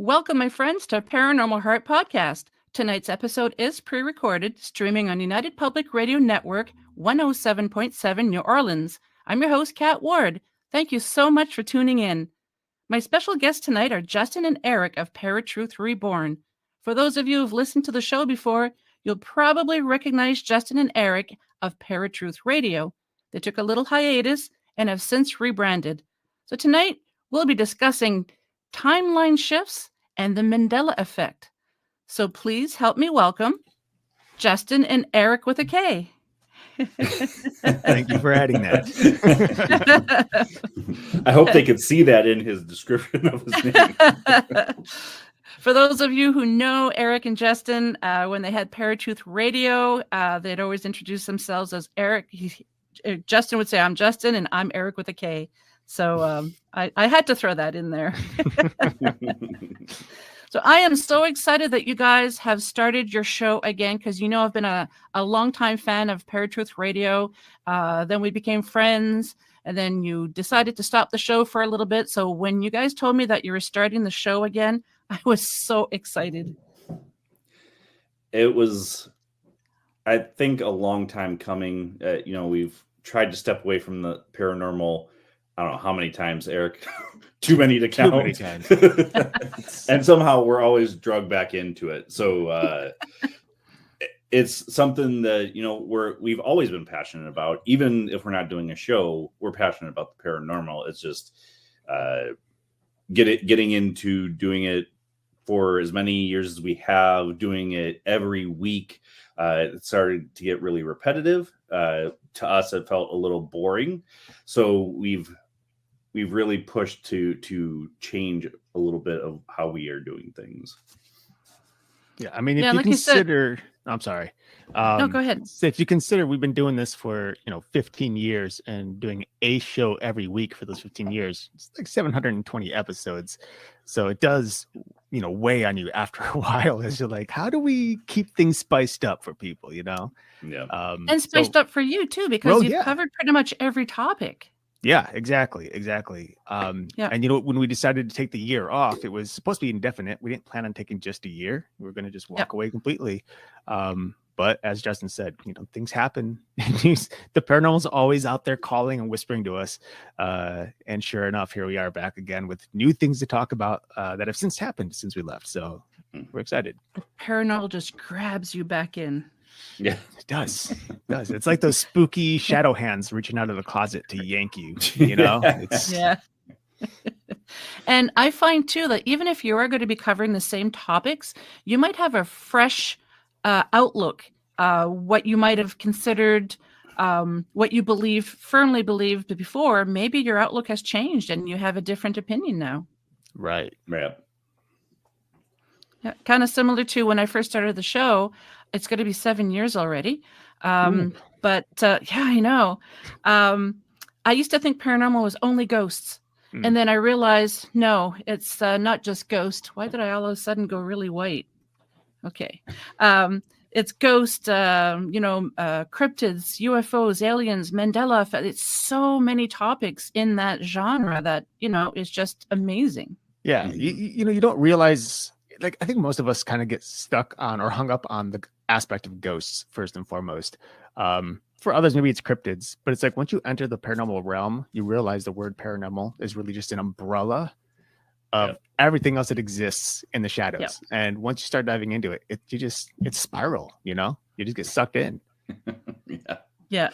Welcome, my friends, to Paranormal Heart Podcast. Tonight's episode is pre-recorded, streaming on United Public Radio Network 107.7 New Orleans. I'm your host, Kat Ward. Thank you so much for tuning in. My special guests tonight are Justin and Erik of Paratruth Reborn. For those of you who've listened to the show before, you'll probably recognize Justin and Erik of Paratruth Radio. They took a little hiatus and have since rebranded. So tonight, we'll be discussing timeline shifts and the Mandella effect. So please help me welcome Justin and Erik with a K. Thank you for adding that. I hope they could see that in his description of his name. For those of you who know Erik and Justin, when they had Paratruth Radio, they'd always introduce themselves as Erik. Justin would say, "I'm Justin," and I'm Erik with a K. So I had to throw that in there. So I am so excited that you guys have started your show again, because you know I've been a longtime fan of Paratruth Radio. Then we became friends, and then you decided to stop the show for a little bit. So when you guys told me that you were starting the show again, I was so excited. It was, I think, a long time coming. We've tried to step away from the paranormal. I don't know how many times, Erik. Too many to count. Too many times. And somehow we're always drugged back into it. So it's something that we've always been passionate about. Even if we're not doing a show, we're passionate about the paranormal. It's just getting into doing it for as many years as we have, doing it every week. It started to get really repetitive. To us, it felt a little boring. So we've really pushed to change a little bit of how we are doing things. Yeah, I mean, if you consider, I'm sorry. No, go ahead. If you consider we've been doing this for 15 years and doing a show every week for those 15 years, it's like 720 episodes. So it does, weigh on you after a while, as you're like, how do we keep things spiced up for people? Yeah, and spiced up for you too, because you've covered pretty much every topic. Yeah, exactly. And when we decided to take the year off, it was supposed to be indefinite. We didn't plan on taking just a year. We were going to just walk away completely. But as Justin said, things happen. The paranormal's always out there calling and whispering to us. And sure enough, here we are back again with new things to talk about that have since happened since we left. So we're excited. The paranormal just grabs you back in. Yeah, it does. It's like those spooky shadow hands reaching out of the closet to yank you, It's... Yeah. And I find too that even if you are going to be covering the same topics, you might have a fresh outlook, what you might have considered, what you firmly believed before. Maybe your outlook has changed and you have a different opinion now. Right. Yeah. Yeah, kind of similar to when I first started the show. It's going to be 7 years already. But I know. I used to think paranormal was only ghosts. And then I realized, no, it's not just ghosts. Why did I all of a sudden go really white? Okay. It's ghosts, cryptids, UFOs, aliens, Mandella effect. It's so many topics in that genre that, is just amazing. Yeah. You don't realize... Like, I think most of us kind of get stuck on or hung up on the aspect of ghosts first and foremost. For others, maybe it's cryptids, but it's like once you enter the paranormal realm, you realize the word paranormal is really just an umbrella of everything else that exists in the shadows. Yep. And once you start diving into it, it's spiral, you just get sucked in. Yeah.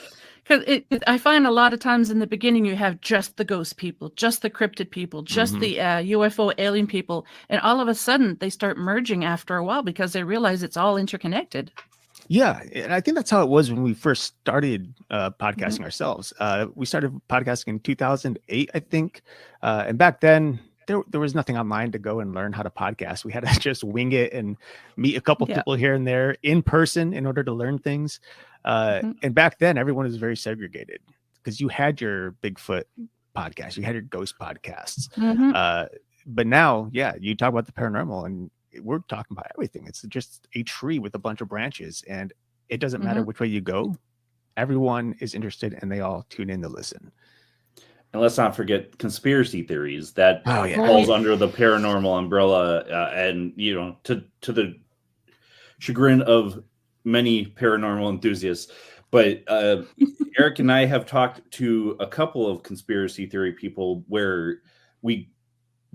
Because I find a lot of times in the beginning, you have just the ghost people, just the cryptid people, just the UFO alien people. And all of a sudden, they start merging after a while because they realize it's all interconnected. Yeah. And I think that's how it was when we first started podcasting ourselves. We started podcasting in 2008, I think. And back then, there was nothing online to go and learn how to podcast. We had to just wing it and meet a couple people here and there in person in order to learn things. And back then, everyone was very segregated because you had your Bigfoot podcast, you had your ghost podcasts. But now, you talk about the paranormal and we're talking about everything. It's just a tree with a bunch of branches, and it doesn't matter which way you go. Everyone is interested and they all tune in to listen. And let's not forget conspiracy theories that Oh, falls under the paranormal umbrella, and to the chagrin of many paranormal enthusiasts. But Erik and I have talked to a couple of conspiracy theory people where we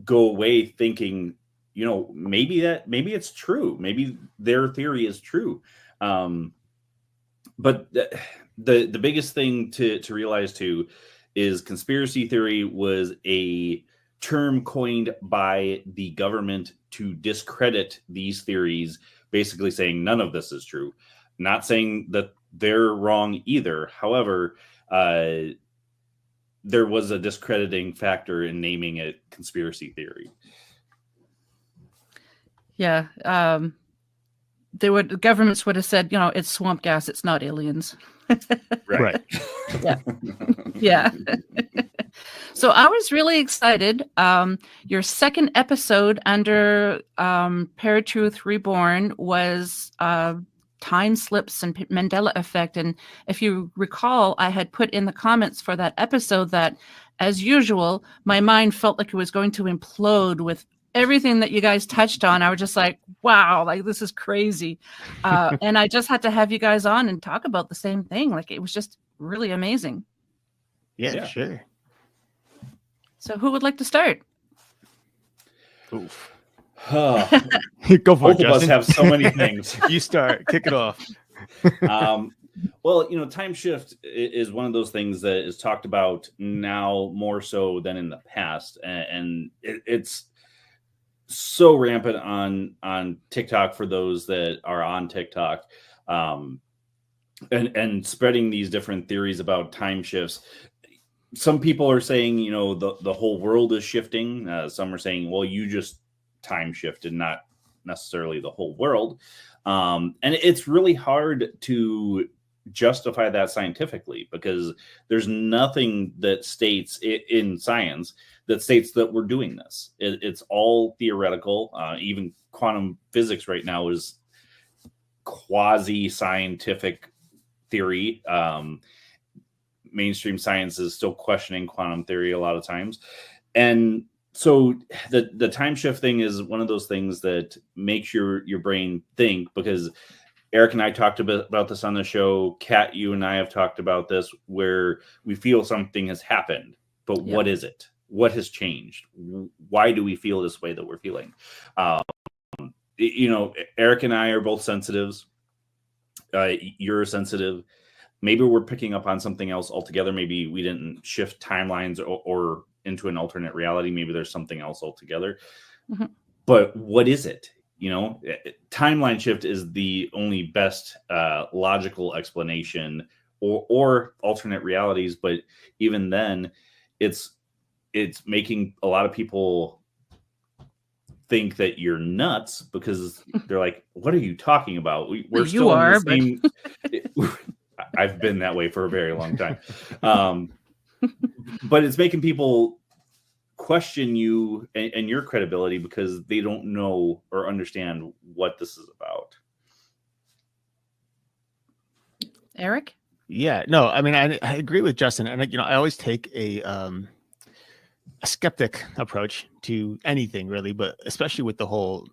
go away thinking, maybe it's true. Maybe their theory is true. But the biggest thing to realize too is conspiracy theory was a term coined by the government to discredit these theories, basically saying none of this is true. Not saying that they're wrong either. However, there was a discrediting factor in naming it conspiracy theory. Yeah. Governments would have said, it's swamp gas, it's not aliens. Right. Yeah. Yeah. So I was really excited. Your second episode under Paratruth Reborn was time slips and Mandella effect. And if you recall, I had put in the comments for that episode that, as usual, my mind felt like it was going to implode with everything that you guys touched on. I was just like, wow, like this is crazy. And I just had to have you guys on and talk about the same thing. Like it was just really amazing. Yeah, sure. So who would like to start? Oof. Go for it, Both of us Justin. have so many things. You start. Kick it off. Well, time shift is one of those things that is talked about now more so than in the past. And it's so rampant on TikTok for those that are on TikTok, and spreading these different theories about time shifts. Some people are saying, the whole world is shifting. Some are saying, well, you just time shifted, not necessarily the whole world. And it's really hard to justify that scientifically because there's nothing that states in science that states that we're doing this. It's all theoretical. Even quantum physics right now is quasi-scientific theory. Mainstream science is still questioning quantum theory a lot of times. And so the time shift thing is one of those things that makes your brain think, because Erik and I talked a bit about this on the show. Kat, you and I have talked about this, where we feel something has happened, but what is it? What has changed? Why do we feel this way that we're feeling? Erik and I are both sensitives. You're sensitive. Maybe we're picking up on something else altogether. Maybe we didn't shift timelines or into an alternate reality. Maybe there's something else altogether. Mm-hmm. But what is it? Timeline shift is the only best logical explanation, or alternate realities. But even then, it's making a lot of people think that you're nuts, because they're like, what are you talking about? We're still in the same. I've been that way for a very long time. But it's making people question you and your credibility because they don't know or understand what this is about. Erik? Yeah, no, I mean, I agree with Justin. And, I always take a skeptic approach to anything, really, but especially with the whole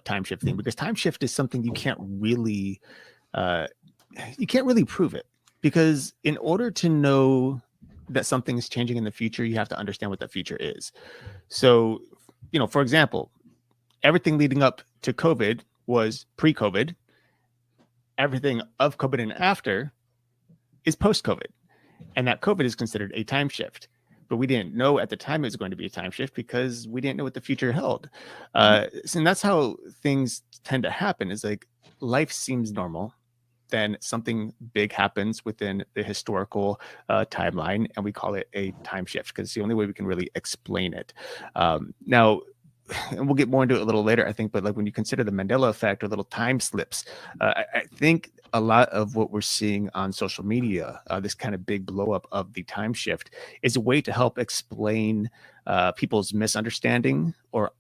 time shift thing, because time shift is something you can't really prove it, because in order to know that something is changing in the future, you have to understand what that future is. So, for example, everything leading up to COVID was pre-COVID. Everything of COVID and after is post-COVID. And that COVID is considered a time shift. But we didn't know at the time it was going to be a time shift because we didn't know what the future held. And that's how things tend to happen, is like life seems normal. Then something big happens within the historical timeline, and we call it a time shift because it's the only way we can really explain it. Now, and we'll get more into it a little later, I think, but like when you consider the Mandella effect or little time slips, I think a lot of what we're seeing on social media, this kind of big blow up of the time shift, is a way to help explain people's misunderstanding or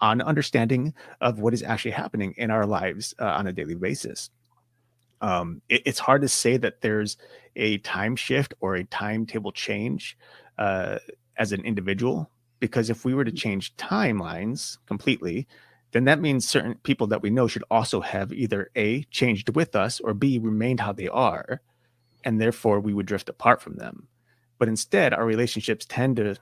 understanding of what is actually happening in our lives on a daily basis. It's hard to say that there's a time shift or a timetable change as an individual, because if we were to change timelines completely, then that means certain people that we know should also have either A, changed with us, or B, remained how they are, and therefore we would drift apart from them. But instead, our relationships tend to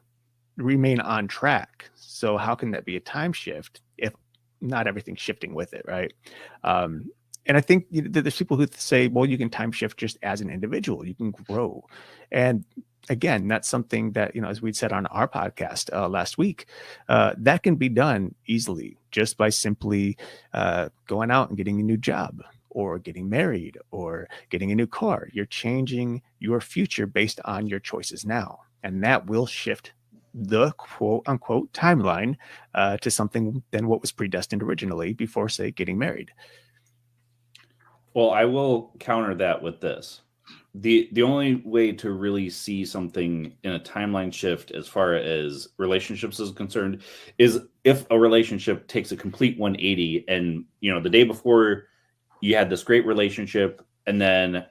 remain on track. So how can that be a time shift if not everything's shifting with it, right? And I think there's people who say, well, you can time shift just as an individual, you can grow. And again, that's something that, as we'd said on our podcast last week, that can be done easily just by simply going out and getting a new job, or getting married, or getting a new car. You're changing your future based on your choices now. And that will shift the quote unquote timeline to something than what was predestined originally before, say, getting married. Well, I will counter that with this. The only way to really see something in a timeline shift as far as relationships is concerned is if a relationship takes a complete 180, and the day before you had this great relationship, and then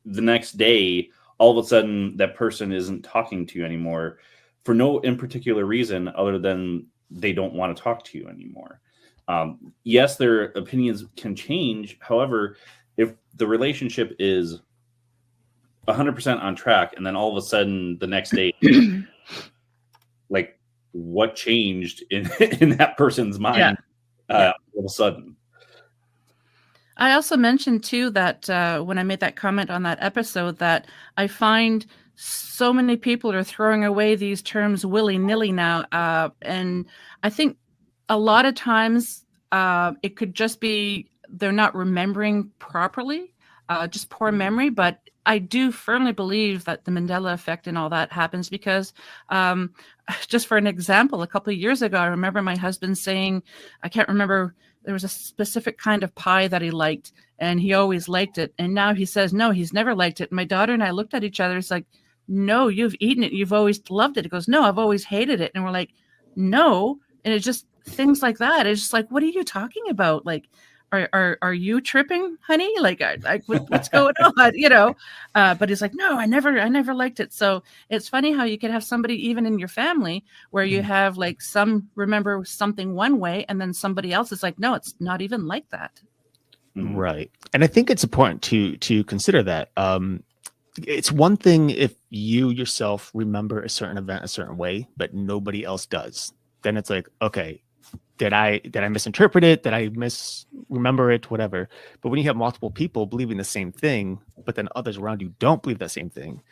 the next day all of a sudden that person isn't talking to you anymore for no in particular reason other than they don't want to talk to you anymore. Yes, their opinions can change. However, if the relationship is 100% on track, and then all of a sudden the next day, like, what changed in that person's mind all of a sudden? I also mentioned too that when I made that comment on that episode, that I find so many people are throwing away these terms willy-nilly now, and I think a lot of times it could just be they're not remembering properly, just poor memory. But I do firmly believe that the Mandella effect and all that happens because, just for an example, a couple of years ago, I remember my husband saying, I can't remember, there was a specific kind of pie that he liked, and he always liked it. And now he says, no, he's never liked it. And my daughter and I looked at each other. It's like, no, you've eaten it. You've always loved it. He goes, no, I've always hated it. And we're like, no. And it's just things like that. It's just like, what are you talking about? Like, are you tripping, honey? Like what's going on? But he's like, no, I never liked it. So it's funny how you could have somebody even in your family where you have like some remember something one way, and then somebody else is like, no, it's not even like that. Right. And I think it's important to consider that. It's one thing if you yourself remember a certain event a certain way, but nobody else does. Then it's like, okay, did I misinterpret it? Did I misremember it? Whatever. But when you have multiple people believing the same thing, but then others around you don't believe that same thing,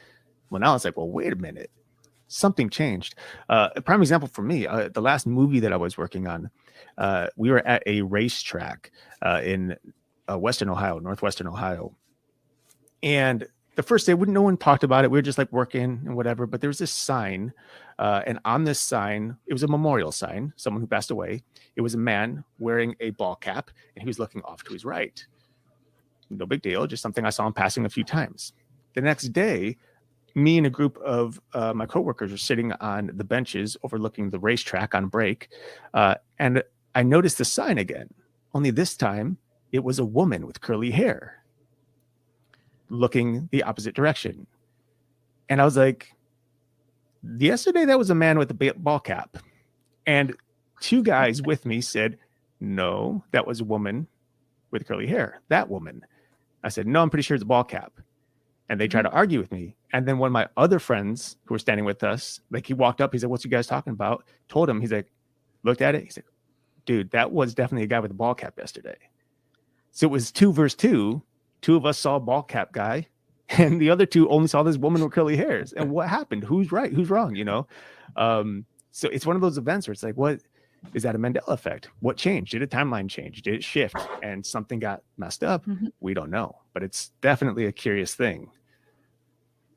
well, now it's like, well, wait a minute, something changed. A prime example for me, the last movie that I was working on, we were at a racetrack in Western Ohio, Northwestern Ohio, and the first day, no one talked about it. We were just like working and whatever. But there was this sign, and on this sign, it was a memorial sign, someone who passed away. It was a man wearing a ball cap, and he was looking off to his right. No big deal, just something I saw him passing a few times. The next day, me and a group of my coworkers were sitting on the benches overlooking the racetrack on break, and I noticed the sign again. Only this time, it was a woman with curly hair, looking the opposite direction. And I was like, yesterday that was a man with a ball cap. And two guys with me said, no, that was a woman with curly hair. That woman. I said, no, I'm pretty sure it's a ball cap. And they tried to argue with me. And then one of my other friends who were standing with us, like, he walked up, he said, what's you guys talking about? Told him, he's like, looked at it. He said, dude, that was definitely a guy with a ball cap yesterday. So it was 2 versus 2. Two of us saw a ball cap guy, and the other two only saw this woman with curly hairs. And what happened? Who's right? Who's wrong? So it's one of those events where it's like, what is that a Mandela effect? What changed? Did a timeline change? Did it shift? And something got messed up? We don't know, but it's definitely a curious thing.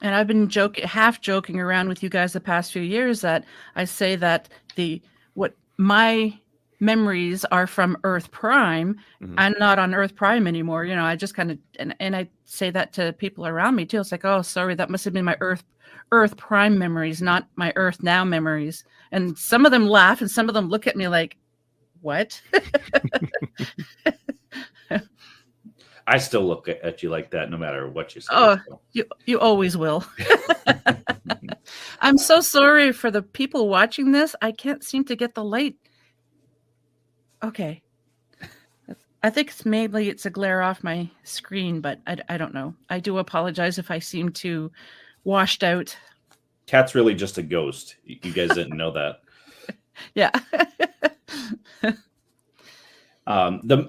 And I've been half joking around with you guys the past few years that I say that what my memories are from Earth Prime. I'm not on Earth Prime anymore. I just kind of, and I say that to people around me too. It's like, oh, sorry, that must have been my Earth Prime memories, not my Earth Now memories. And some of them laugh and some of them look at me like, what? I still look at you like that no matter what you say. Oh, so. you always will. I'm so sorry for the people watching this. I can't seem to get the light. Okay. I think it's a glare off my screen, but I don't know. I do apologize if I seem too washed out. Cat's really just a ghost. You guys didn't know that. Yeah. The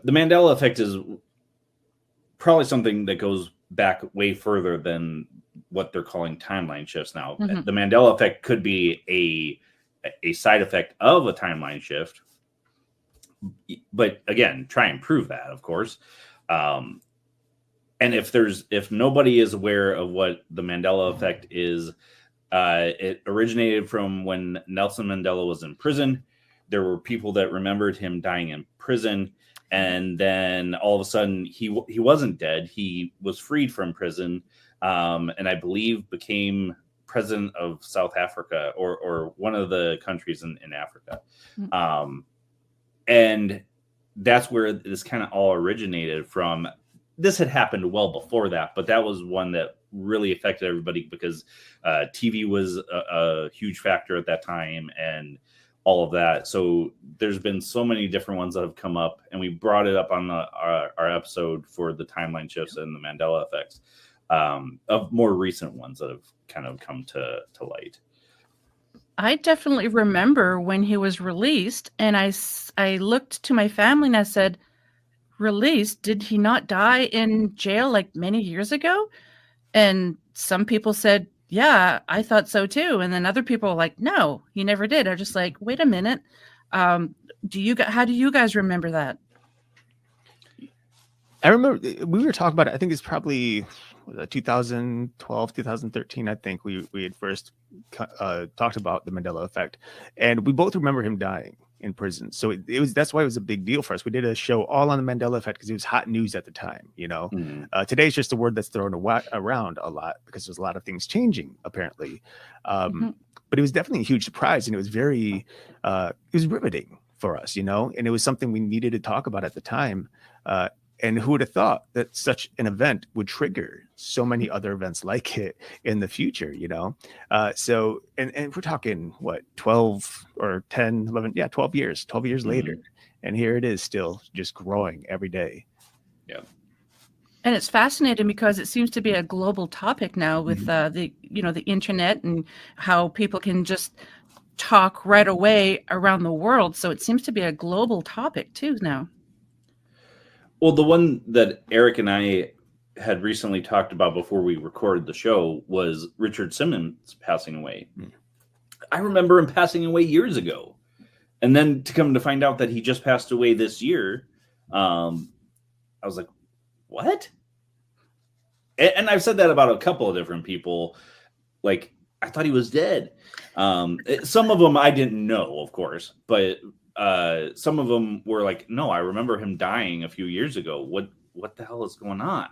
Mandela effect is probably something that goes back way further than what they're calling timeline shifts now. Mhm. The Mandela effect could be a side effect of a timeline shift. But again, try and prove that, of course. And if nobody is aware of what the Mandela effect is, it originated from when Nelson Mandela was in prison. There were people that remembered him dying in prison, and then all of a sudden he wasn't dead. He was freed from prison, and I believe became president of South Africa or one of the countries in Africa. Mm-hmm. And that's where this kind of all originated from. This had happened well before that, but that was one that really affected everybody because TV was a huge factor at that time and all of that. So there's been so many different ones that have come up, and we brought it up on our episode for the timeline shifts and the Mandela effects, of more recent ones that have kind of come to light. I definitely remember when he was released, and I looked to my family and I said, released? Did he not die in jail like many years ago? And some people said, yeah, I thought so too. And then other people were like, no, he never did. I'm just like, wait a minute. How do you guys remember that? I remember we were talking about it. I think it's probably 2012, 2013. I think we had first talked about the Mandela effect, and we both remember him dying in prison. So that's why it was a big deal for us. We did a show all on the Mandela effect because it was hot news at the time. Mm-hmm. Today's just a word that's thrown around a lot because there's a lot of things changing apparently. But it was definitely a huge surprise, and it was very it was riveting for us, and it was something we needed to talk about at the time. And who would have thought that such an event would trigger so many other events like it in the future, So, and we're talking, 12 or 10, 11, 12 years later. And here it is still just growing every day. Yeah. And it's fascinating because it seems to be a global topic now with the internet and how people can just talk right away around the world. So it seems to be a global topic too now. Well, the one that Erik and I had recently talked about before we recorded the show was Richard Simmons passing away. I remember him passing away years ago. And then to come to find out that he just passed away this year, I was like, what? And I've said that about a couple of different people. Like, I thought he was dead. Some of them I didn't know, of course, but some of them were like, no, I remember him dying a few years ago. What the hell is going on?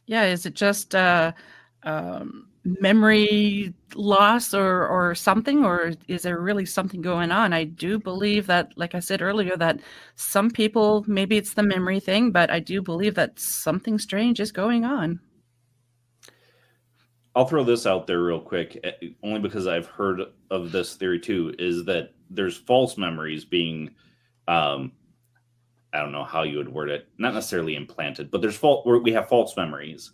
Yeah, is it just memory loss or something, or is there really something going on? I do believe that, like I said earlier, that some people, maybe it's the memory thing, but I do believe that something strange is going on. I'll throw this out there real quick, only because I've heard of this theory too, is that there's false memories being, I don't know how you would word it, not necessarily implanted, but we have false memories,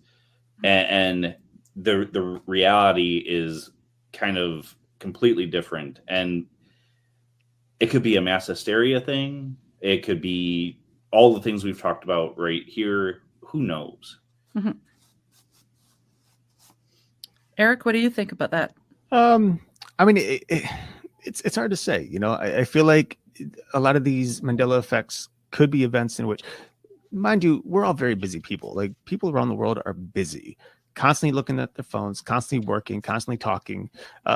and the reality is kind of completely different. And it could be a mass hysteria thing. It could be all the things we've talked about right here. Who knows? Mm-hmm. Erik, what do you think about that? I mean, it's hard to say. I feel like a lot of these Mandela effects could be events in which, mind you, we're all very busy people. Like, people around the world are busy, constantly looking at their phones, constantly working, constantly talking.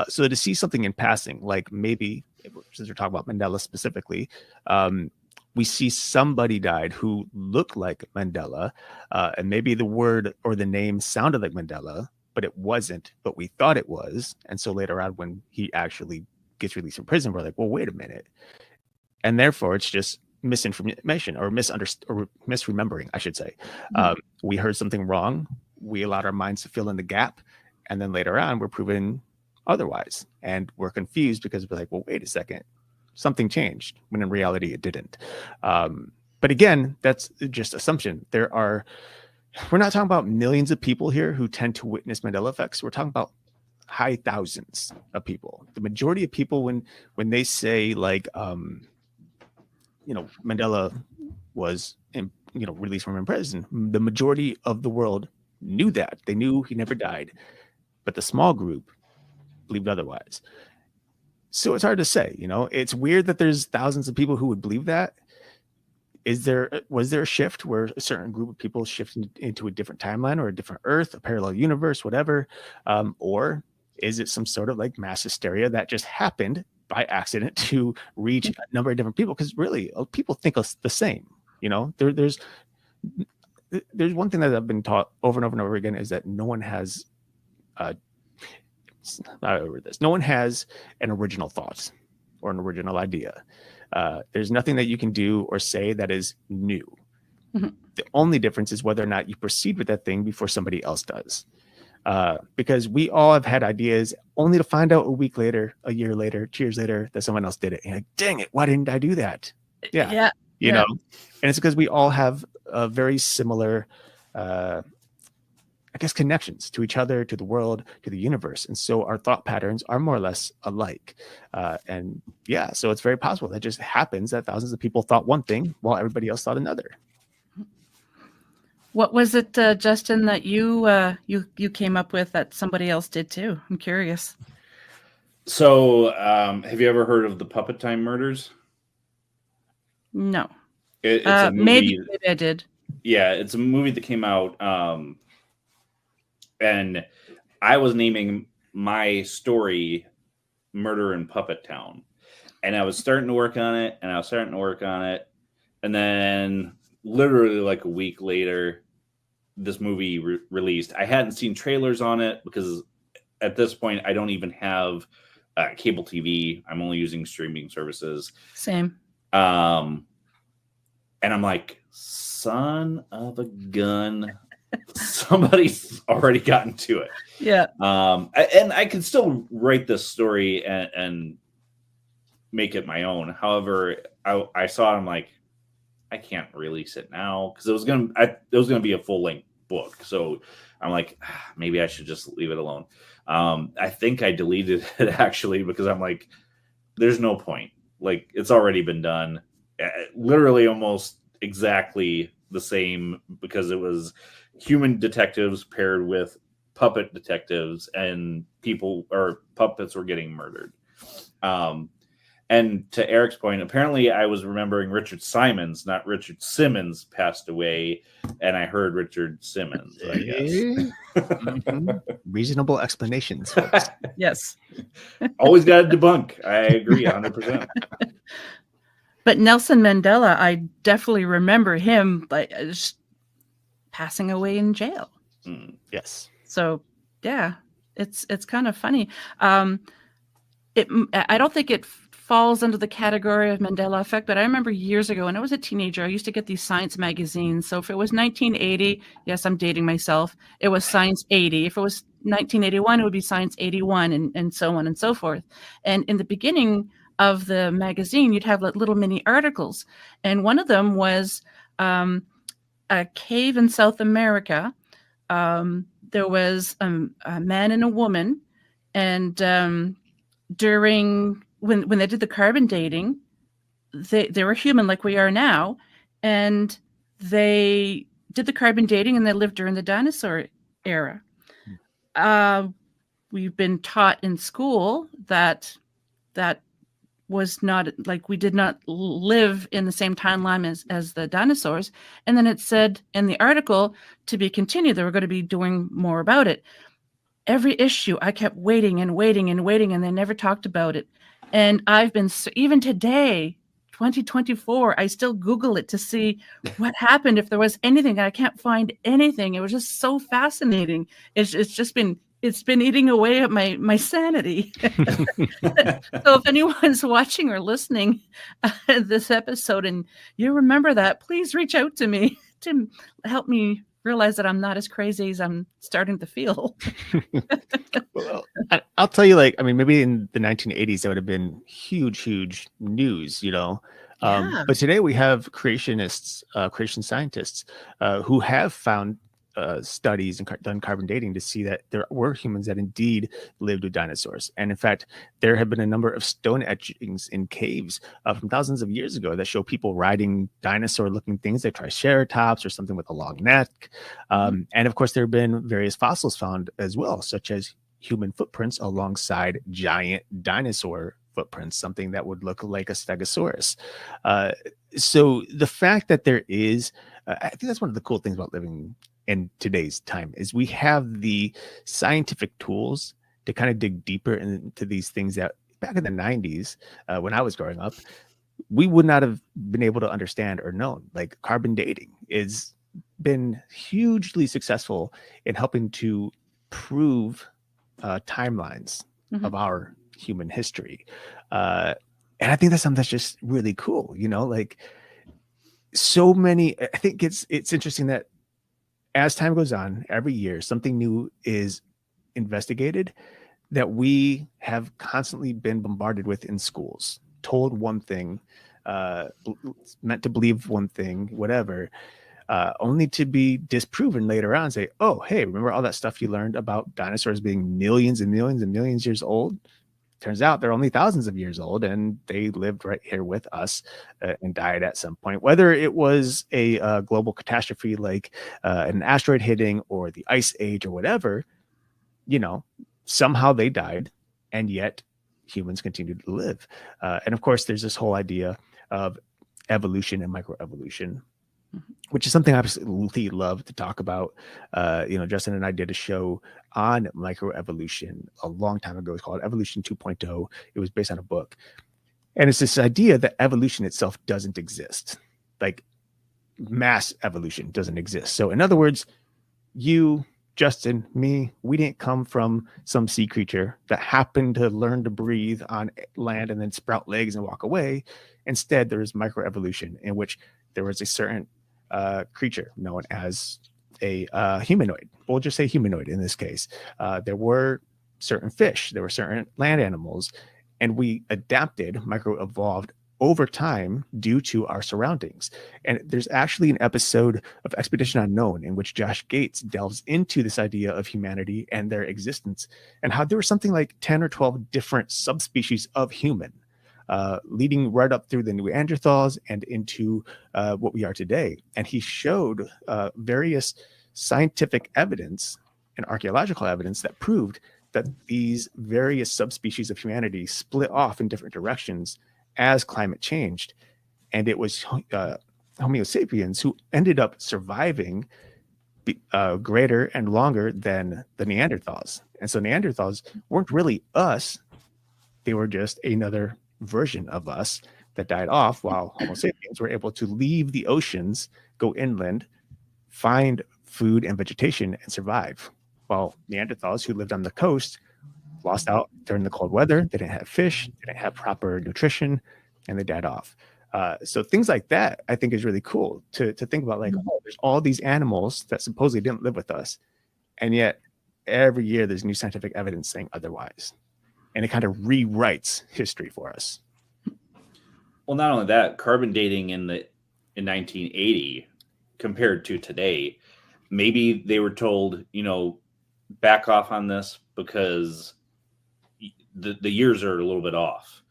So to see something in passing, like maybe, since we're talking about Mandela specifically, we see somebody died who looked like Mandela, and maybe the word or the name sounded like Mandela, but it wasn't, but we thought it was. And so later on, when he actually gets released from prison, we're like, well, wait a minute. And therefore, it's just misinformation or misremembering, I should say. Mhm. We heard something wrong. We allowed our minds to fill in the gap. And then later on, we're proven otherwise. And we're confused because we're like, well, wait a second, something changed, when in reality it didn't. But again, that's just assumption. We're not talking about millions of people here who tend to witness Mandela effects. We're talking about high thousands of people. The majority of people, when they say like, Mandela was, released from prison, the majority of the world knew that. They knew he never died, but the small group believed otherwise. So it's hard to say. It's weird that there's thousands of people who would believe that. Was there a shift where a certain group of people shifted into a different timeline or a different Earth, a parallel universe, whatever? Or is it some sort of like mass hysteria that just happened by accident to reach a number of different people? Because really, people think us the same. There's one thing that I've been taught over and over and over again is that no one has no one has an original thought or an original idea. There's nothing that you can do or say that is new. Mm-hmm. The only difference is whether or not you proceed with that thing before somebody else does. Because we all have had ideas only to find out a week later, a year later, 2 years later that someone else did it. And you're like, dang it, why didn't I do that? Yeah. And it's because we all have a very similar, connections to each other, to the world, to the universe. And so our thought patterns are more or less alike. So it's very possible that just happens that thousands of people thought one thing while everybody else thought another. What was it, Justin, that you came up with that somebody else did too? I'm curious. So, have you ever heard of the Puppet Time Murders? No. It's a movie. Maybe I did. Yeah, it's a movie that came out, and I was naming my story Murder in Puppet Town. And I was starting to work on it, and then literally like a week later, this movie released. I hadn't seen trailers on it because at this point, I don't even have cable TV. I'm only using streaming services. Same. And I'm like, son of a gun. Somebody's already gotten to it. Yeah. And I can still write this story and make it my own. However, I saw it. I'm like, I can't release it now because it was gonna be a full length book. So I'm like, maybe I should just leave it alone. I think I deleted it actually because I'm like, there's no point. Like, it's already been done. Literally almost exactly the same, because it was human detectives paired with puppet detectives, and puppets were getting murdered. And to Erik's point, apparently I was remembering Richard Simons, not Richard Simmons, passed away, and I heard Richard Simmons, I guess. Mm-hmm. Reasonable explanations, folks. Yes. Always got to debunk. I agree 100%. But Nelson Mandella, I definitely remember him just passing away in jail. Yes. So yeah, it's kind of funny. I don't think it falls under the category of Mandela effect, but I remember years ago when I was a teenager, I used to get these science magazines. So if it was 1980, yes, I'm dating myself, it was Science 80. If it was 1981, it would be Science 81, and so on and so forth. And in the beginning of the magazine, you'd have like little mini articles. And one of them was a cave in South America. There was a man and a woman, and during when they did the carbon dating, they were human like we are now, and they did the carbon dating and they lived during the dinosaur era. We've been taught in school that was not, like, we did not live in the same timeline as the dinosaurs. And then it said in the article, to be continued, they were going to be doing more about it. Every issue, I kept waiting and waiting and waiting, and they never talked about it. And I've been, even today, 2024, I still Google it to see what happened, if there was anything. I can't find anything. It was just so fascinating. It's just been it's been eating away at my sanity. So if anyone's watching or listening this episode and you remember that, please reach out to me to help me realize that I'm not as crazy as I'm starting to feel. Well, I'll tell you, like, I mean, maybe in the 1980s, that would have been huge news, Yeah. But today we have creationists, creation scientists, who have found studies and done carbon dating to see that there were humans that indeed lived with dinosaurs. And in fact, there have been a number of stone etchings in caves from thousands of years ago that show people riding dinosaur-looking things, like triceratops or something with a long neck. And of course, there have been various fossils found as well, such as human footprints alongside giant dinosaur footprints, something that would look like a stegosaurus. So the fact that there is, I think that's one of the cool things about living in today's time, is we have the scientific tools to kind of dig deeper into these things that back in the 90s, when I was growing up, we would not have been able to understand or known. Like carbon dating is been hugely successful in helping to prove timelines of our human history. And I think that's something that's just really cool, like so many, I think it's interesting that as time goes on, every year, something new is investigated that we have constantly been bombarded with in schools, told one thing, meant to believe one thing, whatever, only to be disproven later on. Say, oh, hey, remember all that stuff you learned about dinosaurs being millions and millions and millions years old? Turns out they're only thousands of years old, and they lived right here with us and died at some point. Whether it was a global catastrophe like an asteroid hitting or the ice age or whatever, somehow they died, and yet humans continued to live. And of course, there's this whole idea of evolution and microevolution, which is something I absolutely love to talk about. Justin and I did a show on microevolution a long time ago. It's called Evolution 2.0. It was based on a book. And it's this idea that evolution itself doesn't exist. Like mass evolution doesn't exist. So in other words, you, Justin, me, we didn't come from some sea creature that happened to learn to breathe on land and then sprout legs and walk away. Instead, there is microevolution in which there was a certain creature known as a humanoid. We'll just say humanoid in this case. There were certain fish, there were certain land animals, and we adapted, microevolved over time due to our surroundings. And there's actually an episode of Expedition Unknown in which Josh Gates delves into this idea of humanity and their existence, and how there were something like 10 or 12 different subspecies of human, leading right up through the Neanderthals and into what we are today. And he showed various scientific evidence and archaeological evidence that proved that these various subspecies of humanity split off in different directions as climate changed. And it was Homo sapiens who ended up surviving greater and longer than the Neanderthals. And so Neanderthals weren't really us. They were just another version of us that died off, while Homo sapiens were able to leave the oceans, go inland, find food and vegetation, and survive. While Neanderthals who lived on the coast lost out during the cold weather. They didn't have fish, they didn't have proper nutrition, and they died off. So things like that, I think, is really cool to think about. Like, oh, there's all these animals that supposedly didn't live with us, and yet every year there's new scientific evidence saying otherwise, and it kind of rewrites history for us. Well, not only that, carbon dating in 1980 compared to today, maybe they were told, back off on this because the years are a little bit off.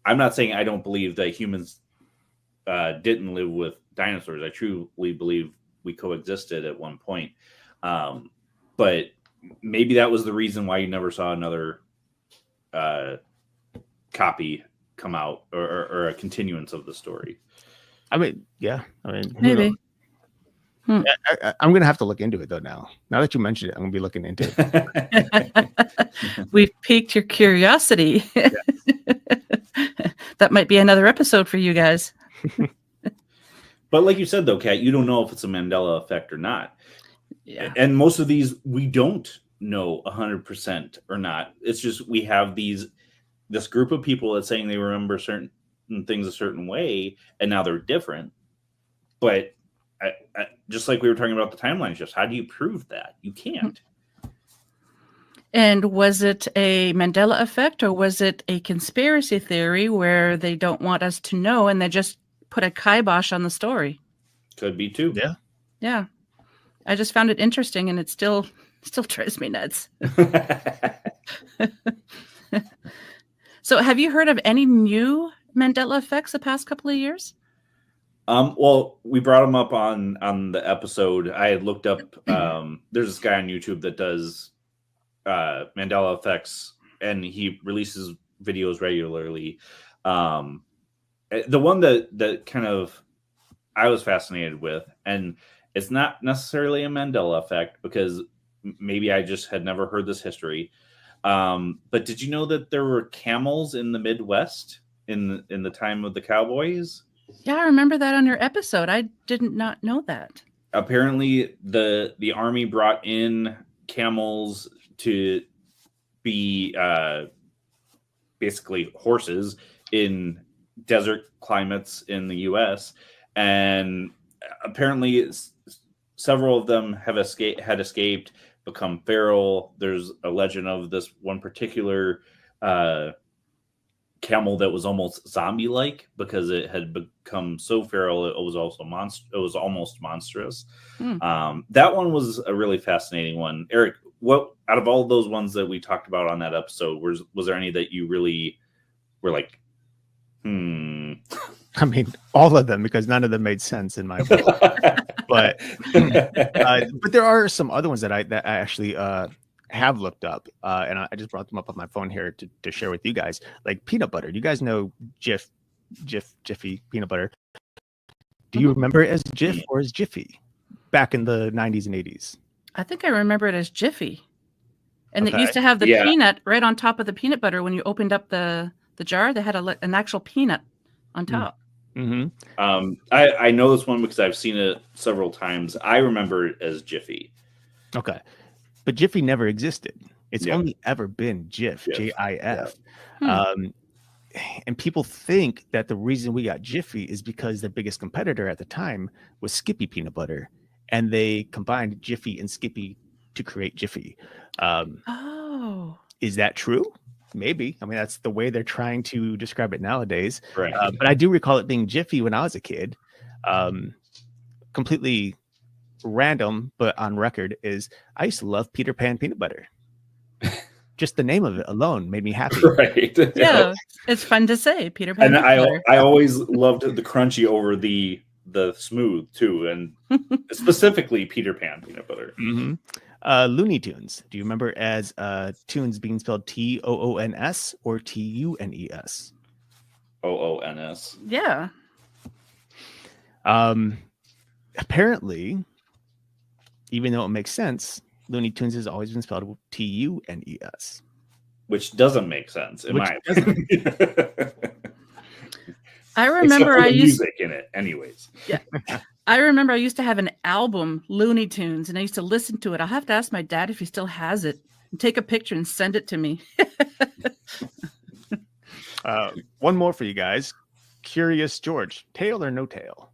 I'm not saying I don't believe that humans didn't live with dinosaurs. I truly believe we coexisted at one point. But maybe that was the reason why you never saw another copy come out or a continuance of the story. I mean, yeah. I mean, Maybe. I'm going to have to look into it, though, now. Now that you mentioned it, I'm going to be looking into it. We've piqued your curiosity. Yes. That might be another episode for you guys. But like you said, though, Kat, you don't know if it's a Mandella effect or not. Yeah. And most of these we don't know 100% or not. It's just we have this group of people that's saying they remember certain things a certain way, and now they're different. But just like we were talking about the timeline shifts, how do you prove that? You can't. And was it a Mandela effect, or was it a conspiracy theory where they don't want us to know and they just put a kibosh on the story? Could be too. Yeah. Yeah. I just found it interesting, and it still drives me nuts. So have you heard of any new Mandela effects the past couple of years? Well, we brought him up on the episode. I had looked up, there's this guy on YouTube that does Mandela effects, and he releases videos regularly. The one that kind of I was fascinated with, and it's not necessarily a Mandela effect because maybe I just had never heard this history. But did you know that there were camels in the Midwest in the time of the cowboys? Yeah, I remember that on your episode. I did not know that. Apparently, the army brought in camels to be basically horses in desert climates in the U.S. And apparently, several of them had escaped, become feral. There's a legend of this one particular camel that was almost zombie-like because it had become so feral. It was also it was almost monstrous. That one was a really fascinating one. Eric, what out of all those ones that we talked about on that episode, was there any that you really were like, I mean, all of them, because none of them made sense in my book. but there are some other ones that I actually have looked up, and I just brought them up on my phone here to share with you guys. Like peanut butter. You guys know Jiffy peanut butter. Do you remember it as Jif or as Jiffy back in the 90s and 80s? I think I remember it as Jiffy. And Okay. it used to have the Yeah. peanut right on top of the peanut butter. When you opened up the jar, they had an actual peanut on top. Mm-hmm. I know this one because I've seen it several times. I remember it as Jiffy. Okay. But Jiffy never existed. It's Yeah. only ever been Jif, Jif. Jif. Yeah. And people think that the reason we got Jiffy is because the biggest competitor at the time was Skippy peanut butter. And they combined Jiffy and Skippy to create Jiffy. Oh. Is that true? Maybe. I mean, that's the way they're trying to describe it nowadays. Right. But I do recall it being Jiffy when I was a kid. Completely random, but on record is I used to love Peter Pan peanut butter. Just the name of it alone made me happy. Right. Yeah, it's fun to say, Peter Pan. And peanut butter. I always loved the crunchy over the smooth too, and specifically Peter Pan peanut butter. Mm-hmm. Looney Tunes. Do you remember as tunes being spelled Toons or Tunes? OONS. Yeah. Apparently, even though it makes sense, Looney Tunes has always been spelled Tunes. Which doesn't make sense in my opinion. I remember I used music in it, anyways. Yeah. I remember I used to have an album, Looney Tunes, and I used to listen to it. I'll have to ask my dad if he still has it and take a picture and send it to me. One more for you guys. Curious George, tail or no tail?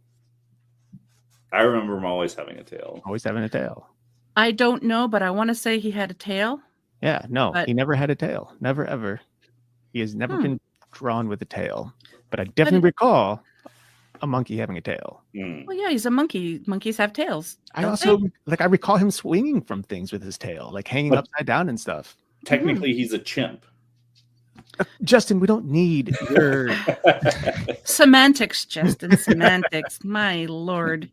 I remember him always having a tail. Always having a tail. I don't know, but I want to say he had a tail. Yeah, no, But- he never had a tail. Never, ever. He has never been drawn with a tail. But I definitely recall a monkey having a tail. Well, yeah, he's a monkey. Monkeys have tails. I don't also, they? I recall him swinging from things with his tail, like hanging But- upside down and stuff. Technically, he's a chimp. Justin, we don't need your... Semantics, Justin. Semantics. My lord.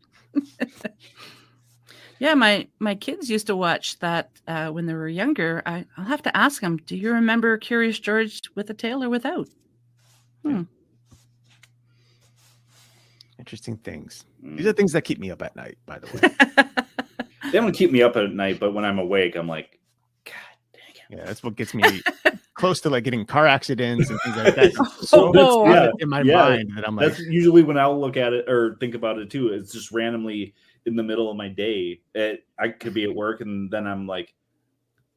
Yeah, my kids used to watch that when they were younger. I'll have to ask them, do you remember Curious George with a tail or without? Interesting things. These are things that keep me up at night, by the way. They don't keep me up at night, but when I'm awake, I'm like, God dang it. Yeah, that's what gets me close to like getting car accidents and things like that. So Oh, much yeah. in my Yeah. mind that I'm like, That's usually when I'll look at it or think about it too. It's just randomly in the middle of my day. I could be at work and then I'm like,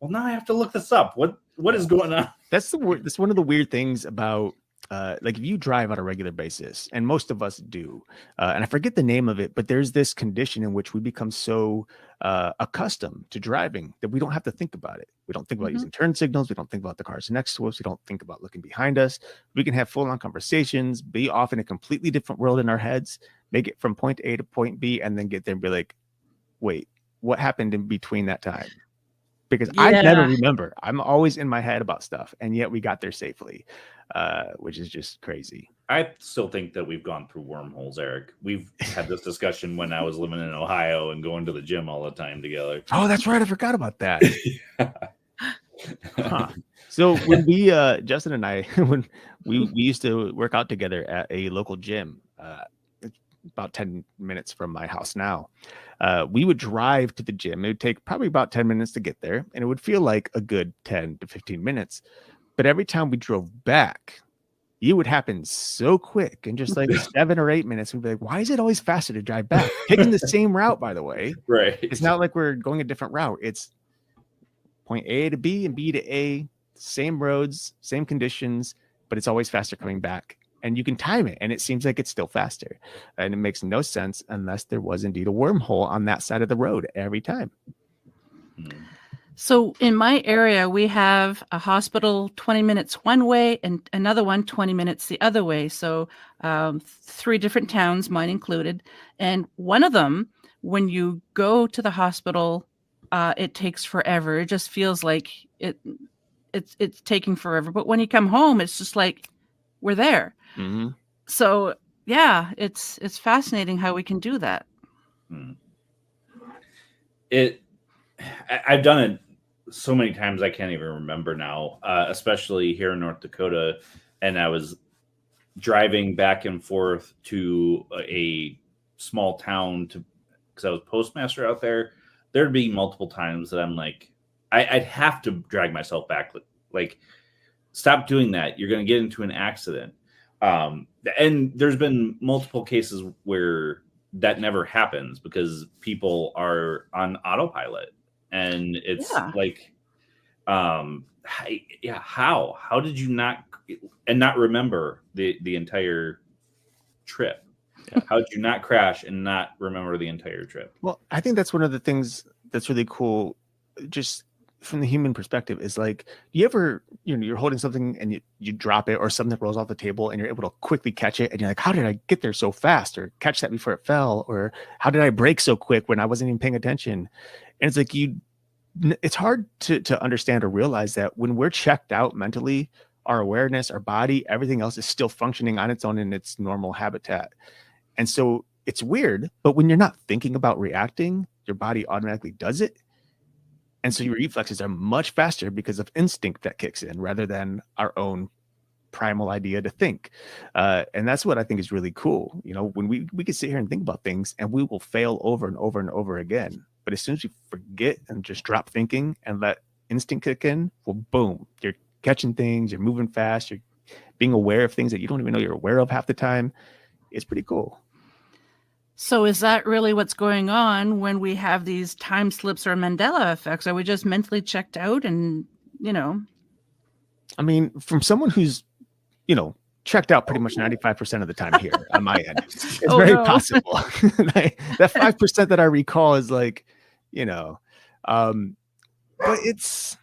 well, now I have to look this up. What is going on? That's one of the weird things about like if you drive on a regular basis, and most of us do, and I forget the name of it, but there's this condition in which we become so accustomed to driving that we don't have to think about it. We don't think about using turn signals. We don't think about the cars next to us. We don't think about looking behind us. We can have full-on conversations, be off in a completely different world in our heads, make it from point A to point B, and then get there and be like, wait, what happened in between that time? Because I never remember. I'm always in my head about stuff, and yet we got there safely, which is just crazy. I still think that we've gone through wormholes, Eric. We've had this discussion when I was living in Ohio and going to the gym all the time together. Oh, that's right. I forgot about that. Huh. So when we, Justin and I, when we used to work out together at a local gym, about 10 minutes from my house now, we would drive to the gym. It would take probably about 10 minutes to get there, and it would feel like a good 10 to 15 minutes. But every time we drove back, it would happen so quick, in just like 7 or 8 minutes. We'd be like, why is it always faster to drive back? Taking the same route, by the way. Right. It's not like we're going a different route. It's point A to B and B to A, same roads, same conditions, but it's always faster coming back. And you can time it, and it seems like it's still faster. And it makes no sense unless there was indeed a wormhole on that side of the road every time. So in my area, we have a hospital 20 minutes one way and another one 20 minutes the other way. So 3 different towns, mine included. And one of them, when you go to the hospital, it takes forever. It just feels like it's taking forever. But when you come home, it's just like we're there. Mm-hmm. So yeah, it's fascinating how we can do that. I've done it so many times I can't even remember now, especially here in North Dakota. And I was driving back and forth to a small town because I was postmaster out there. There'd be multiple times that I'm like, I'd have to drag myself back. Like, stop doing that. You're going to get into an accident. And there's been multiple cases where that never happens because people are on autopilot, and it's like, how did you not remember the entire trip? How did you not crash and not remember the entire trip? Well, I think that's one of the things that's really cool, just from the human perspective, is like, you ever, you're holding something and you drop it, or something rolls off the table and you're able to quickly catch it, and you're like, how did I get there so fast, or catch that before it fell, or how did I brake so quick when I wasn't even paying attention? And it's like, it's hard to understand or realize that when we're checked out mentally, our awareness, our body, everything else is still functioning on its own in its normal habitat. And so it's weird, but when you're not thinking about reacting, your body automatically does it. And so your reflexes are much faster because of instinct that kicks in, rather than our own primal idea to think. And that's what I think is really cool. When we can sit here and think about things, and we will fail over and over and over again. But as soon as you forget and just drop thinking and let instinct kick in, well, boom, you're catching things, you're moving fast, you're being aware of things that you don't even know you're aware of half the time. It's pretty cool. So is that really what's going on when we have these time slips or Mandella effects? Are we just mentally checked out? And, I mean, from someone who's, checked out pretty much 95% of the time here on my end, it's very possible. That 5% that I recall is like, but it's,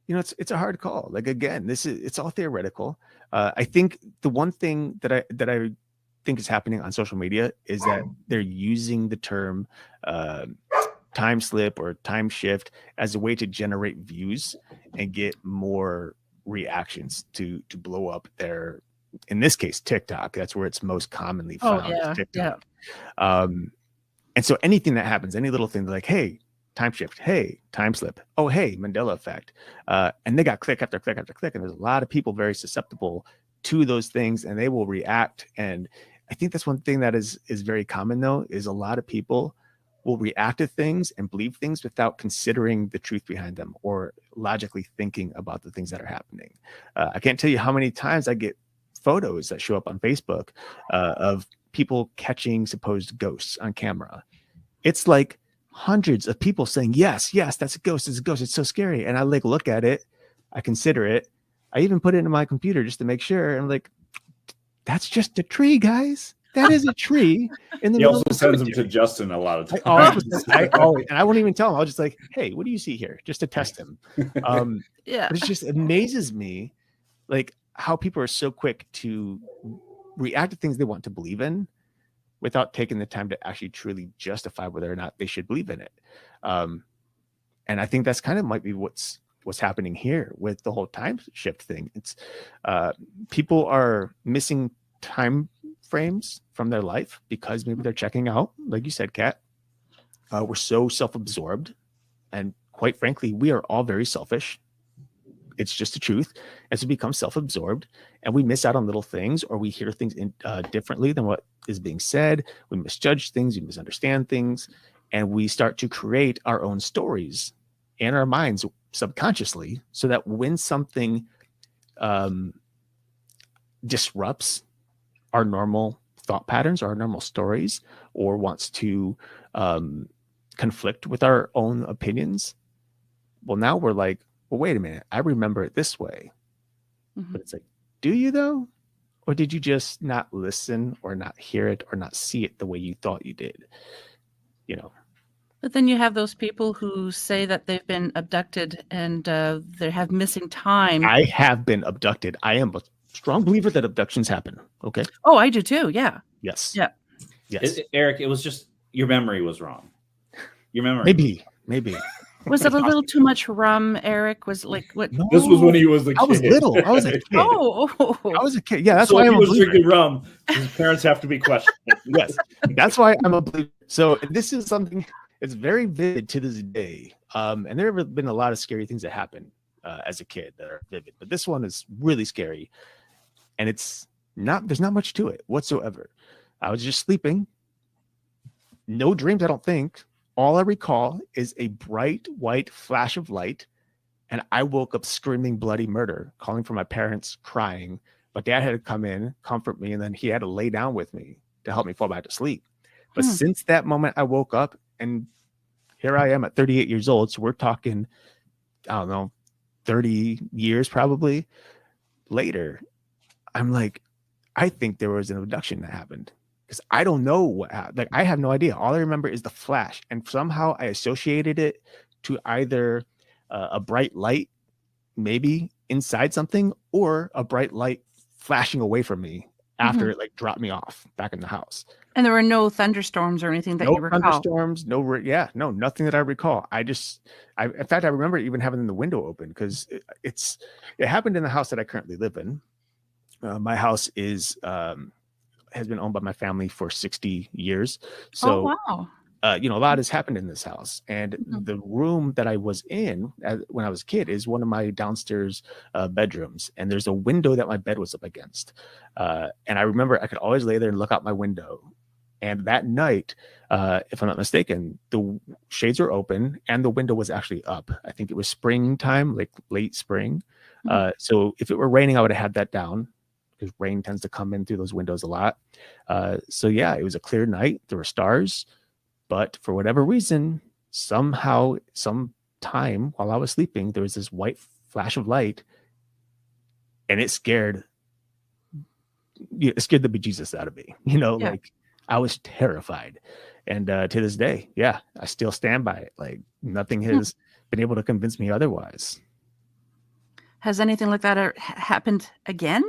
it's a hard call. Like, again, it's all theoretical. I think the one thing that I think is happening on social media is that they're using the term time slip or time shift as a way to generate views and get more reactions to blow up their, in this case, TikTok. That's where it's most commonly found. TikTok. And so anything that happens, any little thing, like, hey, time shift, hey, time slip, oh, hey, Mandella effect, and they got click after click after click, and there's a lot of people very susceptible to those things, and they will react. And I think that's one thing that is very common, though, is a lot of people will react to things and believe things without considering the truth behind them or logically thinking about the things that are happening. I can't tell you how many times I get photos that show up on Facebook of people catching supposed ghosts on camera. It's like hundreds of people saying, yes, that's a ghost. It's a ghost. It's so scary. And I like look at it. I consider it. I even put it into my computer just to make sure. I'm like, that's just a tree, guys. That is a tree in the He middle also of the sends them to cemetery. Justin a lot of times. I always, and I won't even tell him. I'll just like, hey, what do you see here? Just to test him. Yeah. But it just amazes me, like how people are so quick to react to things they want to believe in without taking the time to actually truly justify whether or not they should believe in it. And I think that's kind of might be what's happening here with the whole time shift thing. It's people are missing time frames from their life because maybe they're checking out, like you said, Kat. We're so self-absorbed, and quite frankly, we are all very selfish. It's just the truth. As we become self-absorbed and we miss out on little things, or we hear things differently than what is being said, we misjudge things, we misunderstand things, and we start to create our own stories in our minds subconsciously, so that when something disrupts our normal thought patterns, our normal stories, or wants to conflict with our own opinions, well, now we're like, well, wait a minute, I remember it this way. Mhm. But it's like, do you though? Or did you just not listen or not hear it or not see it the way you thought you did? You know, But then you have those people who say that they've been abducted and they have missing time. I have been abducted. I am a strong believer that abductions happen. Okay. Oh, I do too. Yeah. Yes. Yeah. Yes. Eric, it was just your memory was wrong. Your memory. Maybe. Was it a little too much rum, Eric? Was like what? No, This was when he was a kid. I was little. I was a kid. Oh, I was a kid. Yeah, that's so why if I'm he a was believer. drinking rum, his parents have to be questioned. Yes, that's why I'm a believer. So this is something that's very vivid to this day. And there have been a lot of scary things that happen as a kid that are vivid, but this one is really scary. And there's not much to it whatsoever. I was just sleeping. No dreams, I don't think. All I recall is a bright white flash of light. And I woke up screaming bloody murder, calling for my parents, crying. My dad had to come in, comfort me, and then he had to lay down with me to help me fall back to sleep. But since that moment, I woke up, and here I am at 38 years old. So we're talking, I don't know, 30 years probably later. I'm like, I think there was an abduction that happened, because I don't know what happened. Like, I have no idea. All I remember is the flash, and somehow I associated it to either a bright light, maybe inside something, or a bright light flashing away from me after it like dropped me off back in the house. And there were no thunderstorms or anything that No you recall. thunderstorms, no, nothing that I recall. In fact, I remember even having the window open, because it happened in the house that I currently live in. My house has been owned by my family for 60 years. So, wow. A lot has happened in this house. And the room that I was in when I was a kid is one of my downstairs bedrooms. And there's a window that my bed was up against. And I remember I could always lay there and look out my window. And that night, if I'm not mistaken, the shades were open and the window was actually up. I think it was springtime, like late spring. So if it were raining, I would have had that down, because rain tends to come in through those windows a lot. So yeah, it was a clear night. There were stars, but for whatever reason, somehow, sometime while I was sleeping, there was this white flash of light, and it scared the bejesus out of me. Like, I was terrified. And to this day, yeah, I still stand by it. Like, nothing has been able to convince me otherwise. Has anything like that happened again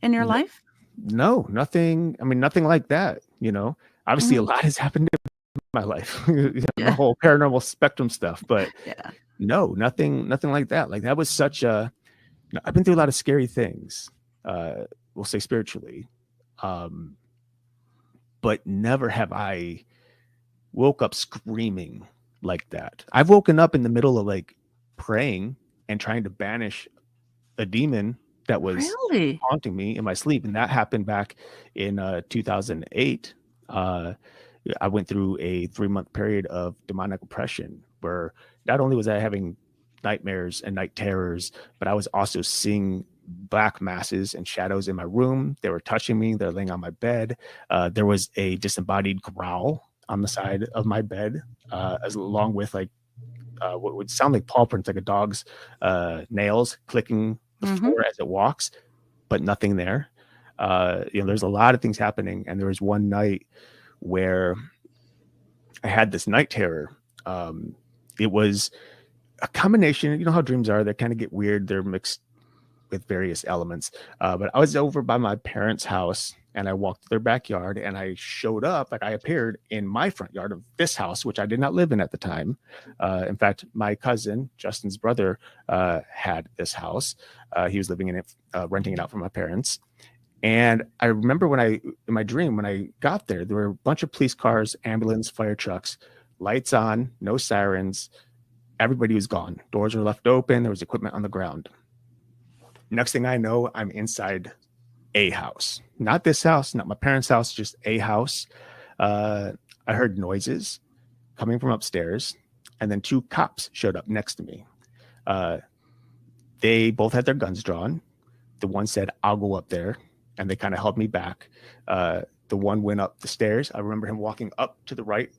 in your life? No, nothing. I mean, nothing like that. Obviously a lot has happened in my life, the whole paranormal spectrum stuff, but no, nothing like that. Like, that was I've been through a lot of scary things, we'll say spiritually. But never have I woke up screaming like that. I've woken up in the middle of like praying and trying to banish a demon that was haunting me in my sleep. And that happened back in 2008. I went through a 3-month period of demonic oppression, where not only was I having nightmares and night terrors, but I was also seeing black masses and shadows in my room. They were touching me. They're laying on my bed. There was a disembodied growl on the side of my bed, as along with like what would sound like paw prints, like a dog's nails clicking the floor as it walks, but nothing there. There's a lot of things happening, and there was one night where I had this night terror. It was a combination. You know how dreams are; they kind of get weird. They're mixed with various elements. But I was over by my parents' house, and I walked to their backyard, and I showed up, like I appeared in my front yard of this house, which I did not live in at the time. In fact, my cousin, Justin's brother, had this house. He was living in it, renting it out from my parents. And I remember in my dream, when I got there, there were a bunch of police cars, ambulance, fire trucks, lights on, no sirens. Everybody was gone. Doors were left open. There was equipment on the ground. Next thing I know, I'm inside a house. Not this house, not my parents' house, just a house. I heard noises coming from upstairs, and then 2 cops showed up next to me. They both had their guns drawn. The one said, "I'll go up there," and they kind of held me back. The one went up the stairs. I remember him walking up to the right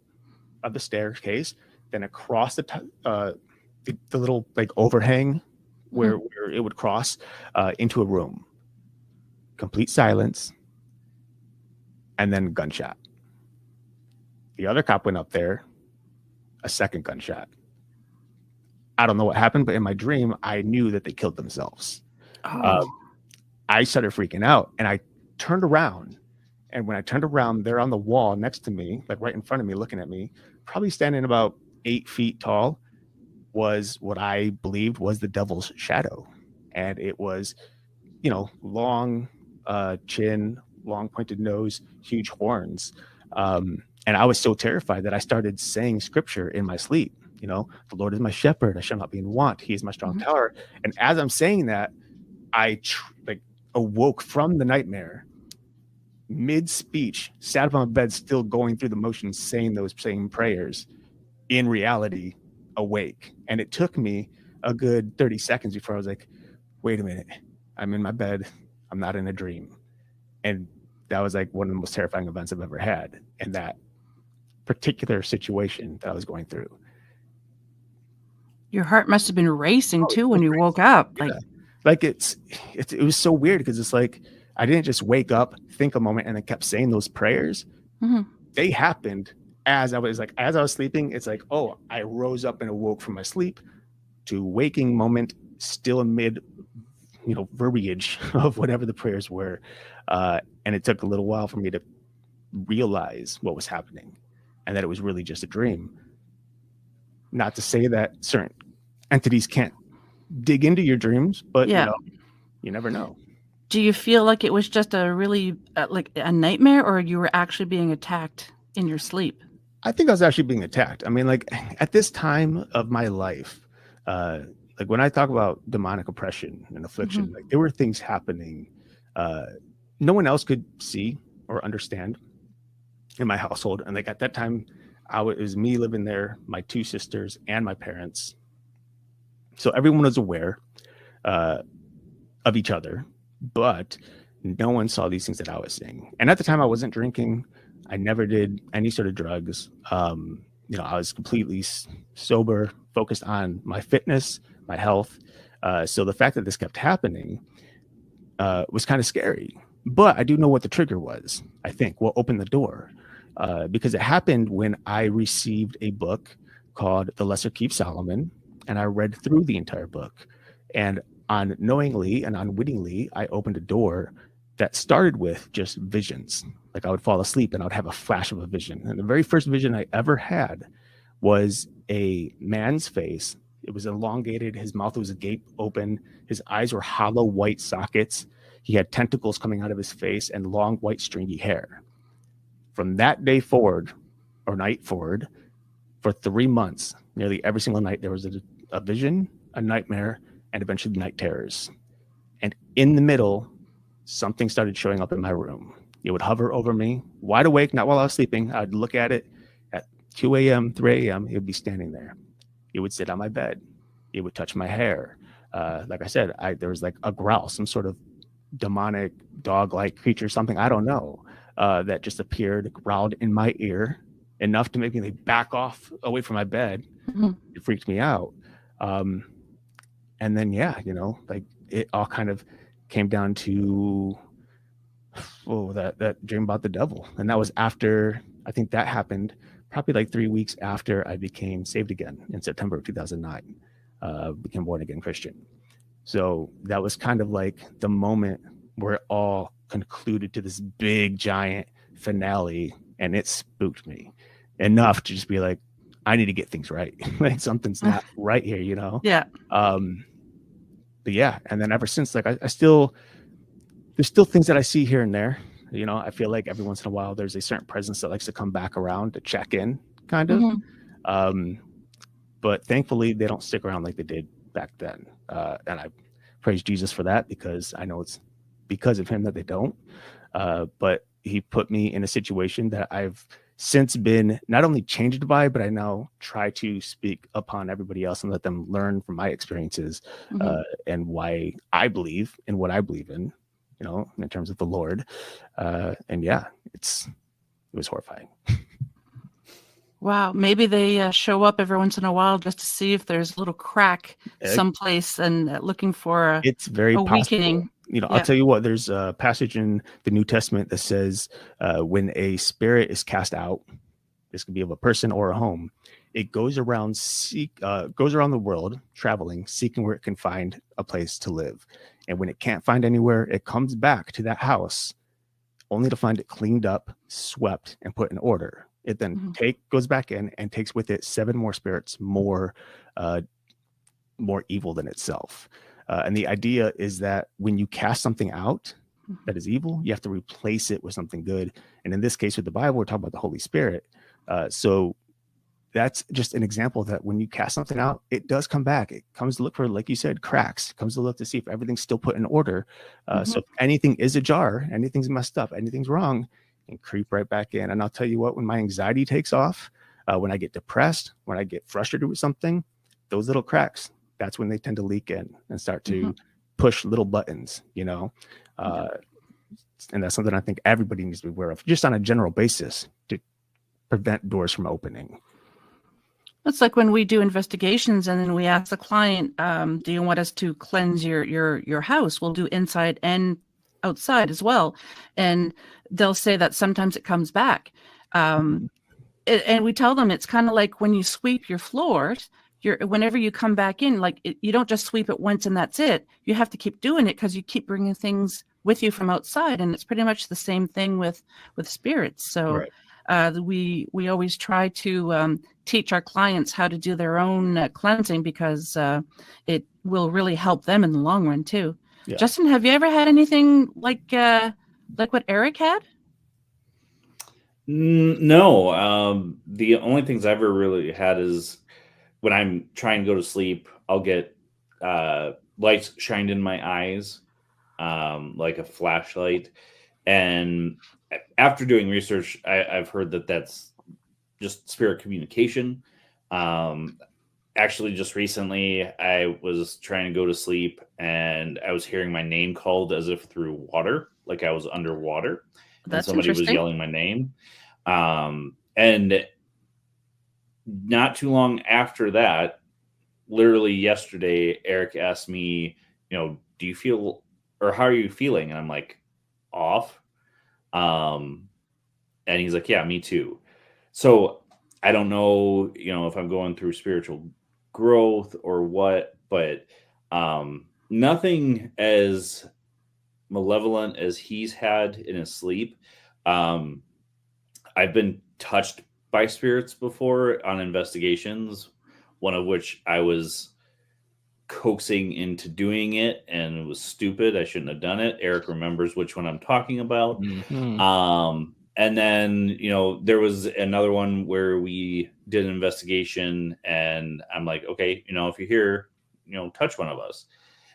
of the staircase, then across the little like overhang where it would cross into a room. Complete silence, and then gunshot. The other cop went up there, a second gunshot. I don't know what happened, but in my dream, I knew that they killed themselves. I started freaking out, and I turned around. And when I turned around, they're on the wall next to me, like right in front of me, looking at me, probably standing about 8 feet tall, was what I believed was the devil's shadow. And it was, long chin, long pointed nose, huge horns. And I was so terrified that I started saying scripture in my sleep. The Lord is my shepherd, I shall not be in want. He is my strong tower. And as I'm saying that, I awoke from the nightmare, mid-speech, sat up on my bed, still going through the motions, saying those same prayers, in reality, awake. And it took me a good 30 seconds before I was like, wait a minute, I'm in my bed, I'm not in a dream. And that was like one of the most terrifying events I've ever had in that particular situation that I was going through. Your heart must have been racing too when you woke up. Yeah. Like it was so weird, because it's like I didn't just wake up, think a moment, and then kept saying those prayers. They happened as I was sleeping. It's like, oh, I rose up and awoke from my sleep to waking moment, still amid verbiage of whatever the prayers were. And it took a little while for me to realize what was happening and that it was really just a dream. Not to say that certain entities can't dig into your dreams, but you never know. Do you feel like it was just a really like a nightmare, or you were actually being attacked in your sleep? I think I was actually being attacked. I mean, like at this time of my life, like when I talk about demonic oppression and affliction, like there were things happening no one else could see or understand in my household. And like at that time, it was me living there, my 2 sisters, and my parents. So everyone was aware of each other, but no one saw these things that I was seeing. And at the time, I wasn't drinking. I never did any sort of drugs. I was completely sober, focused on my fitness, my health. So the fact that this kept happening was kind of scary. But I do know what the trigger was, I think, what opened the door. Because it happened when I received a book called The Lesser Keep Solomon, and I read through the entire book. And unknowingly and unwittingly, I opened a door that started with just visions. Like I would fall asleep and I would have a flash of a vision. And the very first vision I ever had was a man's face. It was elongated. His mouth was agape open. His eyes were hollow white sockets. He had tentacles coming out of his face and long white stringy hair. From that day forward, or night forward, for 3 months, nearly every single night, there was a vision, a nightmare, and eventually night terrors. And in the middle, something started showing up in my room. It would hover over me, wide awake, not while I was sleeping. I'd look at it at 2 a.m., 3 a.m. It would be standing there. It would sit on my bed. It would touch my hair. Like I said, there was like a growl, some sort of demonic dog-like creature, something, I don't know, that just appeared, growled in my ear. enough to make me like back off away from my bed. Mhm. It freaked me out. And then, yeah, you know, like it all kind of came down to, that dream about the devil. And that was after, I think that happened probably like 3 weeks after I became saved again in September of 2009, became born again Christian. So that was kind of like the moment where it all concluded to this big giant finale, and it spooked me enough to just be like, I need to get things right. Like something's not right here, you know? Yeah. But yeah, and then ever since, like I still, there's still things that I see here and there. You know, I feel like every once in a while there's a certain presence that likes to come back around to check in, kind of. Mhm. But thankfully they don't stick around like they did back then. And I praise Jesus for that, because I know it's because of him that they don't. But he put me in a situation that I've since been not only changed by, but I now try to speak upon everybody else and let them learn from my experiences, and why I believe in what I believe in, you know, in terms of the Lord. And yeah, it was horrifying. Wow. Maybe they show up every once in a while just to see if there's a little crack someplace and looking for it's very a possible. weakening. You know, Yeah. I'll tell you what, there's a passage in the New Testament that says when a spirit is cast out, this could be of a person or a home, it goes around the world traveling, seeking where it can find a place to live. And when it can't find anywhere, it comes back to that house only to find it cleaned up, swept, and put in order. It then goes back in and takes with it 7 more spirits, more evil than itself. And the idea is that when you cast something out that is evil, you have to replace it with something good. And in this case, with the Bible, we're talking about the Holy Spirit. So that's just an example that when you cast something out, it does come back. It comes to look for, like you said, cracks. It comes to look to see if everything's still put in order. So if anything is ajar, anything's messed up, anything's wrong, and creep right back in. And I'll tell you what, when my anxiety takes off, when I get depressed, when I get frustrated with something, those little cracks, that's when they tend to leak in and start to push little buttons, you know? And that's something I think everybody needs to be aware of, just on a general basis, to prevent doors from opening. It's like when we do investigations and then we ask the client, do you want us to cleanse your house? We'll do inside and outside as well. And they'll say that sometimes it comes back. And we tell them it's kind of like when you sweep your floors, whenever you come back in, like you don't just sweep it once and that's it. You have to keep doing it because you keep bringing things with you from outside. And it's pretty much the same thing with spirits. So we always try to teach our clients how to do their own cleansing, because it will really help them in the long run too. Yeah. Justin, have you ever had anything like what Erik had? No. The only things I've ever really had is when I'm trying to go to sleep, I'll get lights shined in my eyes, like a flashlight. And after doing research, I've heard that that's just spirit communication. Actually, just recently, I was trying to go to sleep and I was hearing my name called as if through water, like I was underwater. That's and somebody was yelling my name. And not too long after that, literally yesterday, Erik asked me, do you feel, or how are you feeling? And I'm like, off. And he's like, yeah, me too. So I don't know, if I'm going through spiritual growth or what, but nothing as malevolent as he's had in his sleep. I've been touched by spirits before on investigations, one of which I was coaxing into doing it and it was stupid. I shouldn't have done it. Erik remembers which one I'm talking about. And then, there was another one where we did an investigation and I'm like, okay, if you're here, touch one of us.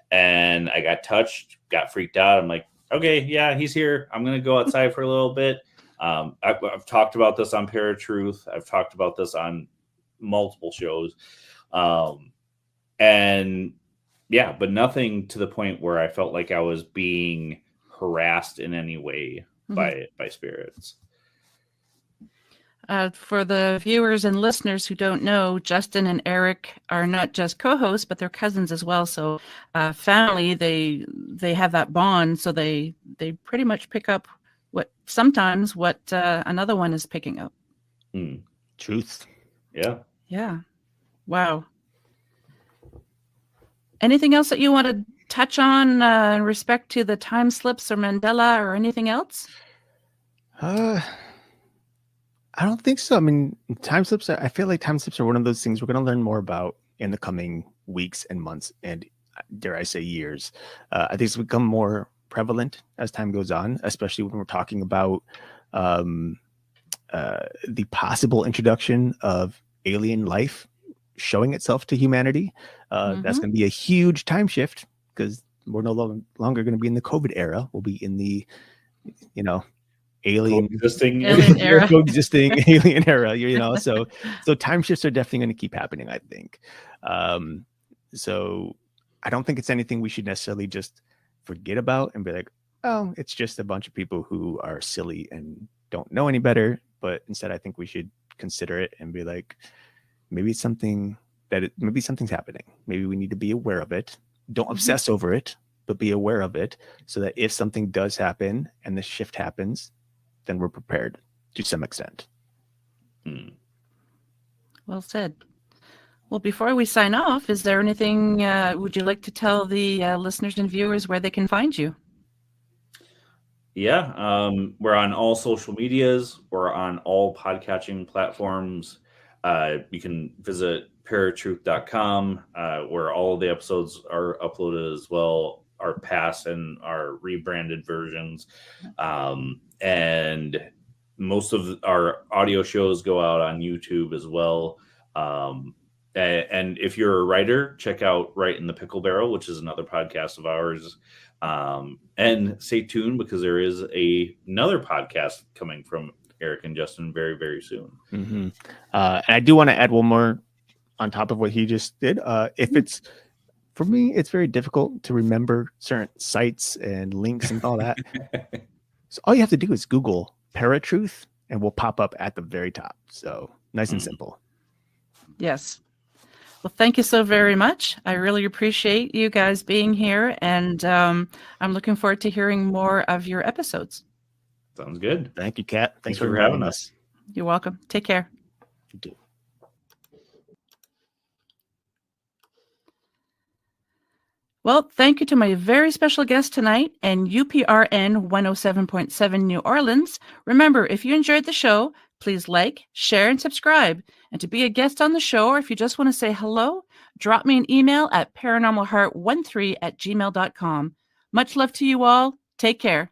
And I got touched, got freaked out. I'm like, okay, yeah, he's here. I'm going to go outside for a little bit. I've talked about this on Paratruth. I've talked about this on multiple shows. And yeah, but nothing to the point where I felt like I was being harassed in any way by spirits. For the viewers and listeners who don't know, Justin and Erik are not just co-hosts, but they're cousins as well. So family, they have that bond. So they pretty much pick up what another one is picking up. Truth. Yeah. Yeah. Wow. Anything else that you want to touch on in respect to the time slips or Mandella or anything else? I don't think so. I mean, time slips, I feel like time slips are one of those things we're going to learn more about in the coming weeks and months and, dare I say, years. I think it's become more prevalent as time goes on, especially when we're talking about the possible introduction of alien life showing itself to humanity. That's going to be a huge time shift because we're no longer going to be in the COVID era. We'll be in the, alien era. coexisting alien era, so time shifts are definitely going to keep happening, I think. So I don't think it's anything we should necessarily just forget about and be like, oh, it's just a bunch of people who are silly and don't know any better. But instead, I think we should consider it and be like, maybe it's something maybe something's happening. Maybe we need to be aware of it. Don't obsess over it, but be aware of it so that if something does happen and the shift happens, then we're prepared to some extent. Well said. Well, before we sign off, is there anything would you like to tell the listeners and viewers where they can find you? Yeah, we're on all social medias. We're on all podcatching platforms. You can visit paratruth.com, where all of the episodes are uploaded as well, our past and our rebranded versions. And most of our audio shows go out on YouTube as well. And if you're a writer, check out Right in the Pickle Barrel, which is another podcast of ours. And stay tuned because there is another podcast coming from Erik and Justin very, very soon. And I do want to add one more on top of what he just did. For me, it's very difficult to remember certain sites and links and all that. So all you have to do is Google Paratruth and we'll pop up at the very top. So nice and simple. Yes. Well, thank you so very much. I really appreciate you guys being here, and I'm looking forward to hearing more of your episodes. Sounds good. Thank you, Kat. Thanks for having us. You're welcome. Take care. You too. Well, thank you to my very special guest tonight and UPRN 107.7 New Orleans. Remember, if you enjoyed the show, please like, share, and subscribe. And to be a guest on the show, or if you just want to say hello, drop me an email at paranormalheart13@gmail.com. Much love to you all. Take care.